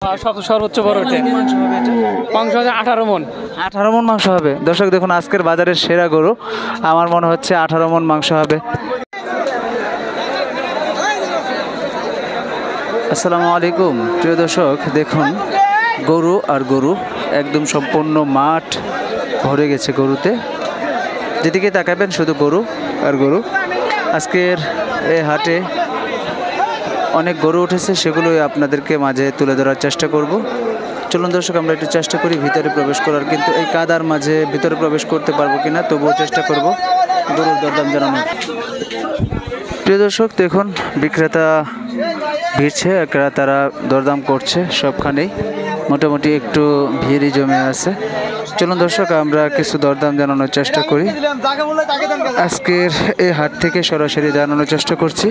সর্বোচ্চ বড় ওঠে মাংস হবে এটা? মাংস আছে 18 মন। 18 মন মাংস হবে। দর্শক দেখুন আজকের বাজারের সেরা গরু, আমার মনে হচ্ছে 18 মন মাংস হবে। আসসালামু আলাইকুম প্রিয় দর্শক, দেখুন গরু আর গরু, একদম সম্পূর্ণ মাঠ ভরে গেছে গরুতে। যেদিকে তাকাবেন শুধু গরু আর গরু। আজকের এই হাটে অনেক গরু উঠেছে, সেগুলোই আপনাদেরকে মাঝে তুলে ধরার চেষ্টা করব। চলুন দর্শক আমরা একটু চেষ্টা করি ভিতরে প্রবেশ করার, কিন্তু এই কাদার মাঝে ভিতরে প্রবেশ করতে পারবো কিনা তবুও চেষ্টা করব গরুর দরদাম জানানোর। প্রিয় দর্শক দেখুন বিক্রেতা ভিড়ছে, তারা দরদাম করছে সবখানেই, মোটামুটি একটু ভিড়ই জমে আছে। চলুন দর্শক আমরা কিছু দরদাম জানানোর চেষ্টা করি। আজকের এই হাট থেকে সরাসরি জানানোর চেষ্টা করছি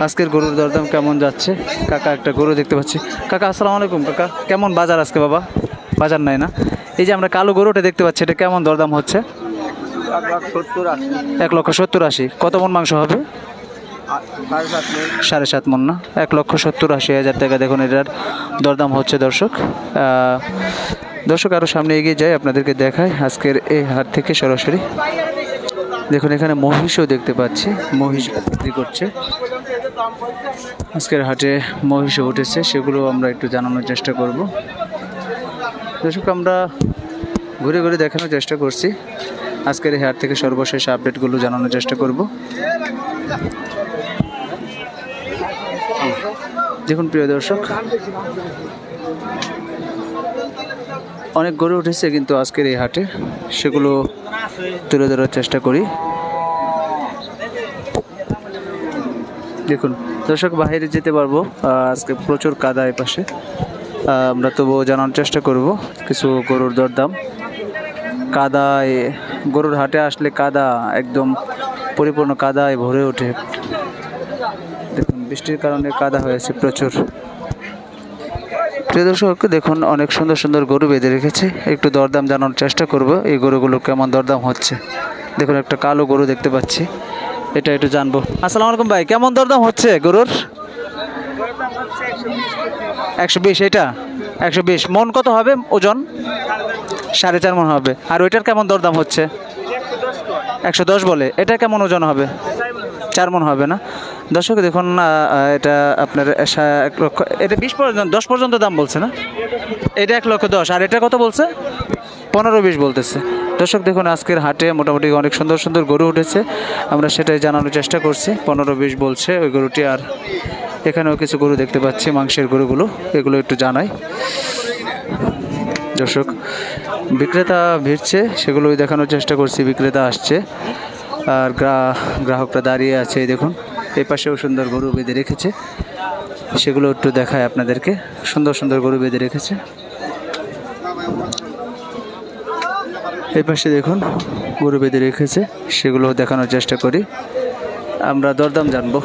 আজকের গরুর দরদাম কেমন যাচ্ছে। কাকা একটা গরু দেখতে পাচ্ছি। কাকা আসসালামু আলাইকুম। কাকা কেমন বাজার আজকে? বাবা বাজার নাই না? এই যে আমরা কালো গরুটা দেখতে পাচ্ছি, এটা কেমন দরদাম হচ্ছে? 1,70,80,000। কত মন মাংস হবে? 7.5 মন না? 1,70,80,000 টাকা। দেখুন এটার দরদাম হচ্ছে দর্শক। দর্শক আরও সামনে এগিয়ে যাই, আপনাদেরকে দেখায় আজকের এই হাট থেকে সরাসরি। দেখুন এখানে মহিষও দেখতে পাচ্ছি, মহিষ বিক্রি করছে। আজকের হাটে মহিষও উঠেছে, সেগুলো আমরা একটু জানানোর চেষ্টা করব। দর্শক আমরা ঘুরে ঘুরে দেখানোর চেষ্টা করছি, আজকের এই হাট থেকে সর্বশেষ আপডেটগুলো জানানোর চেষ্টা করব। দেখুন প্রিয় দর্শক অনেক গরু উঠেছে কিন্তু আজকের এই হাটে, সেগুলো তুলে ধরার চেষ্টা করি। দেখুন দর্শক বাইরে যেতে পারবো, আজকে প্রচুর কাদা এই পাশে, আমরা তবুও জানার চেষ্টা করব কিছু গরুর দরদাম। কাদায় গরুর হাটে আসলে কাদা একদম পরিপূর্ণ কাদায় ভরে ওঠে। দেখুন বৃষ্টির কারণে কাদা হয়েছে প্রচুর। প্রিয় দর্শক দেখুন অনেক সুন্দর সুন্দর গরু বেঁধে রেখেছে, একটু দরদাম জানানোর চেষ্টা করব এই গরুগুলো কেমন দরদাম হচ্ছে। দেখুন একটা কালো গরু দেখতে পাচ্ছি, এটা একটু জানবো। আসসালামু আলাইকুম ভাই, কেমন দরদাম হচ্ছে গরুর? 120। এটা 120 মন কত হবে ওজন? 4.5 মন হবে। আর ওইটার কেমন দরদাম হচ্ছে? 110 বলে। এটা কেমন ওজন হবে? 4 মন হবে না? দর্শক দেখুন এটা আপনার 1 লক্ষ, এটা 10 পর্যন্ত দাম বলছে না? এটা 1,10,000। আর এটা কত বলছে? 15-20 বলতেছে। দর্শক দেখুন আজকের হাটে মোটামুটি অনেক সুন্দর সুন্দর গরু উঠেছে, আমরা সেটাই জানানোর চেষ্টা করছি। 15-20 বলছে ওই গরুটি। আর এখানেও কিছু গরু দেখতে পাচ্ছি, মাংসের গরুগুলো, এগুলো একটু জানাই। দর্শক বিক্রেতা ভিড়ছে, সেগুলোই দেখানোর চেষ্টা করছি। বিক্রেতা আসছে আর গ্রাহকরা দাঁড়িয়ে আছে। দেখুন এই পাশেও সুন্দর গরু বেঁধে রেখেছে, সেগুলো একটু দেখায় আপনাদেরকে। সুন্দর সুন্দর গরু বেঁধে রেখেছে। এই পাশে দেখুন গরু বেঁধে রেখেছে, সেগুলো দেখানোর চেষ্টা করি। আমরা দরদাম জানবো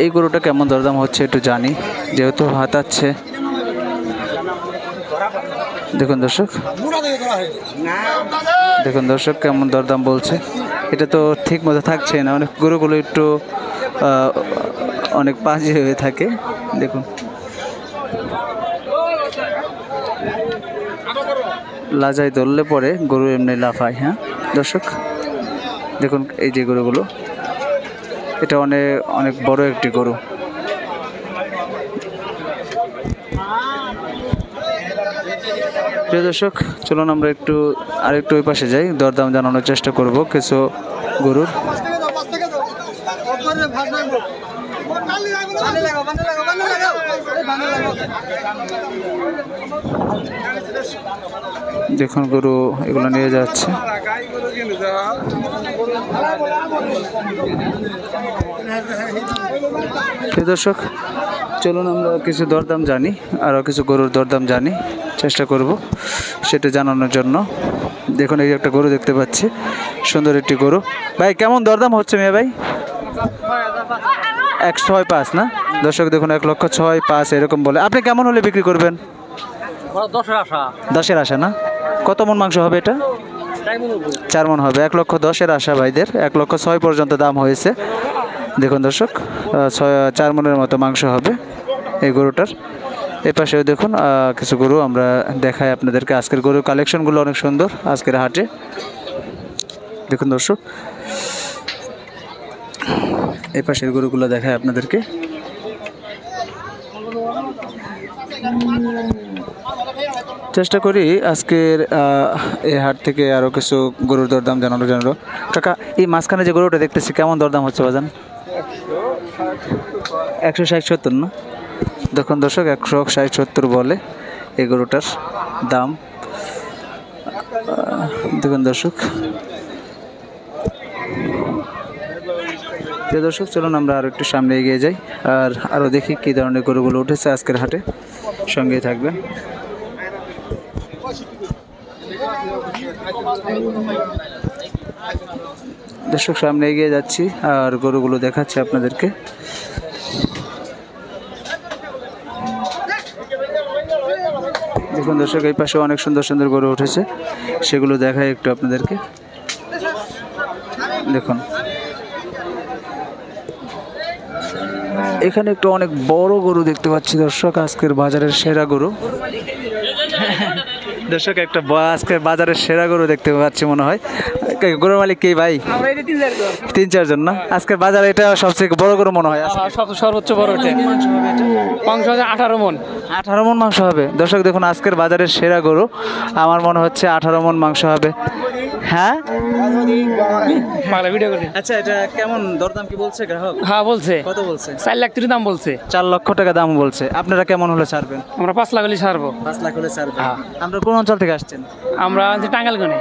এই গরুটা কেমন দরদাম হচ্ছে একটু জানি, যেহেতু হাতাচ্ছে। দেখুন দর্শক, দেখুন দর্শক কেমন দরদাম বলছে। এটা তো ঠিক মতো থাকছে না, অনেক গরুগুলো একটু অনেক পাজি হয়ে থাকে। দেখুন লাজায় ধরলে পরে গরু এমনি লাফায়। হ্যাঁ দর্শক দেখুন এই যে গরুগুলো, এটা অনেক অনেক বড় একটি গরু। প্রিয় দর্শক চলুন আমরা একটু আরেকটু ওই পাশে যাই, দরদাম জানানোর চেষ্টা করব কিছু গরুর। দেখুন গরু এগুলো নিয়ে যাচ্ছে। প্রিয় দর্শক চলুন আমরা কিছু দরদাম জানি, আরও কিছু গরুর দরদাম জানি, চেষ্টা করব সেটা জানানোর জন্য। দেখুন এই একটা গরু দেখতে পাচ্ছি, সুন্দর একটি গরু। ভাই কেমন দরদাম হচ্ছে মেয়ে ভাই? 106.5 না? দর্শক দেখুন 1,06,500 এরকম বলে। আপনি কেমন হলে বিক্রি করবেন? 10-এর আশা না? কত মন মাংস হবে এটা? 4 মন হবে। 1,10,000 আশা ভাইদের, 1,06,000 পর্যন্ত দাম হয়েছে। দেখুন দর্শক 4 মনের মতো মাংস হবে। এই গরুটার। এই পাশেও দেখুন কিছু গরু আমরা দেখাই আপনাদেরকে। আজকের গরুর কালেকশনগুলো অনেক সুন্দর আজকের হাটে। দেখুন দর্শক, এই পাশের গরুগুলো দেখায় আপনাদেরকে। চেষ্টা করি আজকের এই হাট থেকে আরও কিছু গরুর দরদাম জানানো। কাকা, এই মাঝখানে যে গরুটা দেখতেছি কেমন দরদাম হচ্ছে বাজান? 160-70 না? দেখুন দর্শক, 160-70 বলে এই গরুটার দাম। দেখুন দর্শক, প্রিয় দর্শক, চলুন আমরা আরও একটু সামনে এগিয়ে যাই আর আরও দেখি কী ধরনের গরুগুলো উঠেছে আজকের হাটে। সঙ্গেই থাকবেন। দর্শক, সামনে এগিয়ে যাচ্ছি আর গরুগুলো দেখাচ্ছি আপনাদেরকে। দেখুন দর্শক, এই পাশে অনেক সুন্দর সুন্দর গরু উঠেছে, সেগুলো দেখাই একটু আপনাদেরকে। দেখুন এখানে একটু অনেক বড় গরু দেখতে পাচ্ছি দর্শক, আজকের বাজারের সেরা গরু। দর্শক, একটা আজকের বাজারের সেরা গরু দেখতে পাচ্ছি মনে হয়। গরুর মালিক কে ভাই? 3-4 জন না? আজকের বাজারে এটা সবচেয়ে বড় গরু মনে হয়। সর্বোচ্চ বড় ওঠে মাংস হবে 18 মন। 18 মন মাংস হবে দর্শক। দেখুন আজকের বাজারের সেরা গরু, আমার মনে হচ্ছে 18 মন মাংস হবে। হ্যাঁ, আচ্ছা, এটা কেমন দরদাম কি বলছে গ্রাহক? হ্যাঁ বলছে। কত বলছে? 4 লাখ দাম বলছে। 4 লক্ষ টাকা দাম বলছে। আপনারা কেমন হলে ছাড়বেন? আমরা 5 লাখ হলে ছাড়বো। 5 লাখ হলে ছাড়বেন। আমরা কোন অঞ্চল থেকে আসছেন? আমরা টাঙ্গাইল গনে।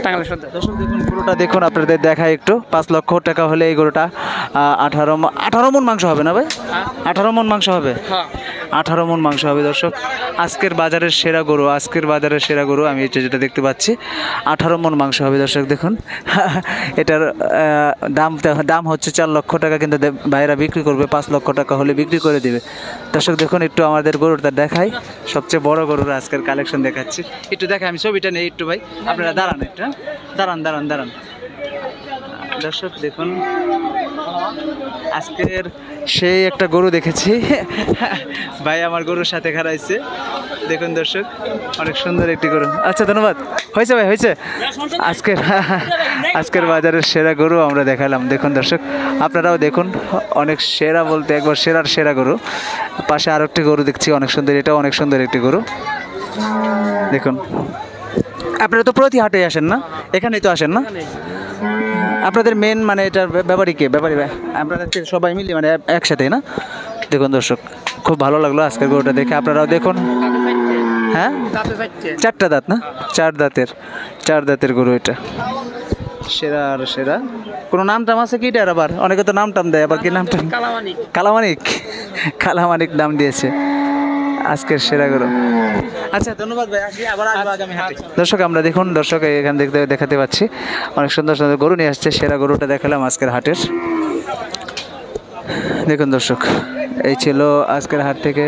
টাঙ্গাইল সদর। দর্শক দেখুন গরুটা দেখুন, আপনাদের দেখায় একটু। 5 লক্ষ টাকা হলে এই গরুটা 18 মন মাংস হবে না ভাই? 18 মন মাংস হবে। 18 মন মাংস হবে দর্শক। আজকের বাজারের সেরা গরু, আজকের বাজারের সেরা গরু আমি যেটা দেখতে পাচ্ছি, 18 মন মাংস হবে দর্শক। দেখুন এটার দাম হচ্ছে 4 লক্ষ টাকা, কিন্তু ভাইরা বিক্রি করবে 5 লক্ষ টাকা হলে বিক্রি করে দিবে দর্শক। দেখুন একটু আমাদের গরুটা দেখাই, সবচেয়ে বড় গরুর আজকের কালেকশন দেখাচ্ছি। একটু দেখাই, আমি ছবিটা নেই একটু ভাই, আপনারা দাঁড়ান একটু। দাঁড়ান দর্শক। দেখুন আজকের সেই একটা গরু দেখেছি, ভাই আমার গরুর সাথে খারাইছে। দেখুন দর্শক, অনেক সুন্দর একটি গরু। আচ্ছা, ধন্যবাদ। হয়েছে ভাই, হয়েছে। আজকের বাজারের সেরা গরু আমরা দেখালাম। দেখুন দর্শক, আপনারাও দেখুন, অনেক সেরা বলতে একবার সেরা গরু। পাশে আরো একটি গরু দেখছি, অনেক সুন্দর, এটাও অনেক সুন্দর একটি গরু। দেখুন, আপনারা তো প্রতি হাটে আসেন না? এখানেই তো আসেন না? আপনাদের মেন মানে এটার ব্যাপারী কে? ব্যাপারী আপনাদের সবাই মিলে মানে একসাথে না? দেখুন দর্শক, খুব ভালো লাগলো আজকের গরুটা দেখে। আপনারাও দেখুন। হ্যাঁ, 4টা দাঁত না? 4 দাঁতের গরু এটা। সেরা আর সেরা। কোনো নাম টাম আছে কি এটার? আবার অনেকে তো নাম টাম দেয়, আবার কি নাম টাম? কালামানিক নাম দিয়েছে আজকের সেরা গরু। আচ্ছা, ধন্যবাদ ভাই। আবার আগামী হাটে। দর্শক, আমরা দেখুন দর্শক, এখান দেখাতে পাচ্ছি অনেক সুন্দর সুন্দর গরু নিয়ে আসছে। সেরা গরুটা দেখালাম আজকের হাটের। দেখুন দর্শক, এই ছিল আজকের হাট থেকে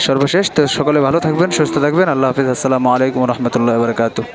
সর্বশেষ। তো সকলে ভালো থাকবেন, সুস্থ থাকবেন। আল্লাহ হাফিজ। আসসালামু আলাইকুম রহমতুল্লাহ বারকাতুহু।